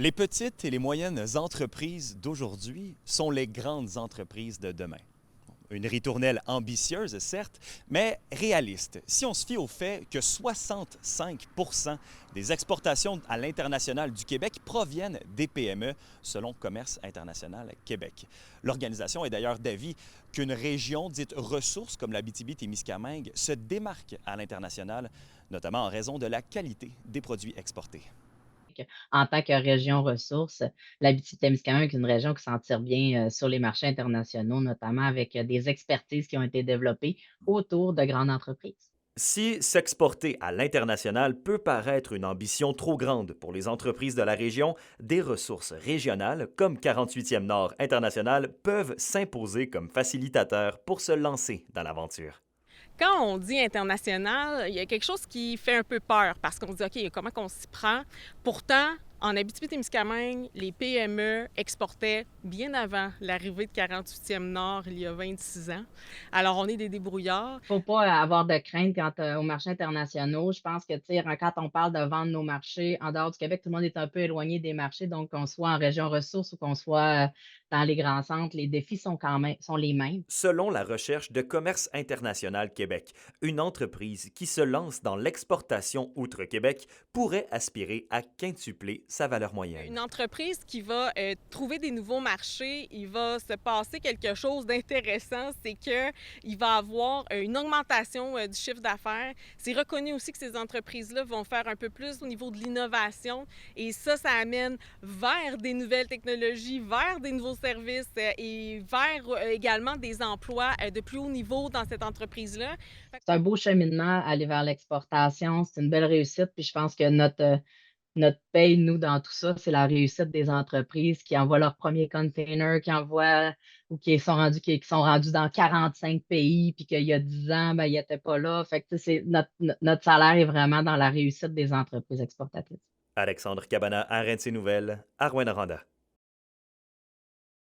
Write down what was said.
Les petites et les moyennes entreprises d'aujourd'hui sont les grandes entreprises de demain. Une ritournelle ambitieuse, certes, mais réaliste. Si on se fie au fait que 65 des exportations à l'international du Québec proviennent des PME, selon Commerce international Québec. L'organisation est d'ailleurs d'avis qu'une région dite ressource comme l'Abitibi-Témiscamingue se démarque à l'international, notamment en raison de la qualité des produits exportés. En tant que région ressource, l'Abitibi-Témiscamingue est une région qui s'en tire bien, sur les marchés internationaux, notamment avec, des expertises qui ont été développées autour de grandes entreprises. Si s'exporter à l'international peut paraître une ambition trop grande pour les entreprises de la région, des ressources régionales comme 48e Nord International peuvent s'imposer comme facilitateurs pour se lancer dans l'aventure. Quand on dit international, il y a quelque chose qui fait un peu peur parce qu'on se dit, OK, comment on s'y prend? Pourtant, en Abitibi-Témiscamingue, les PME exportaient bien avant l'arrivée de 48e Nord il y a 26 ans. Alors, on est des débrouillards. Faut pas avoir de crainte quant, aux marchés internationaux. Je pense que, tu sais, quand on parle de vendre nos marchés en dehors du Québec, tout le monde est un peu éloigné des marchés, donc qu'on soit en région ressource ou qu'on soit, dans les grands centres, les défis sont quand même sont les mêmes. Selon la recherche de Commerce international Québec, une entreprise qui se lance dans l'exportation outre-Québec pourrait aspirer à quintupler sa valeur Une moyenne. entreprise qui va trouver des nouveaux marchés, il va se passer quelque chose d'intéressant, c'est qu'il va avoir une augmentation du chiffre d'affaires. C'est reconnu aussi que ces entreprises-là vont faire un peu plus au niveau de l'innovation et ça amène vers des nouvelles technologies, vers des nouveaux services et vers également des emplois de plus haut niveau dans cette entreprise-là. C'est un beau cheminement, aller vers l'exportation, c'est une belle réussite, puis je pense que notre paye, nous, dans tout ça, c'est la réussite des entreprises qui envoient leurs premiers containers, qui envoient ou qui sont rendus dans 45 pays, puis qu'il y a 10 ans, ben, ils étaient pas là. Fait que, tu sais, c'est notre salaire est vraiment dans la réussite des entreprises exportatrices. Alexandre Cabana, RNC Nouvelles, à Rouyn-Noranda.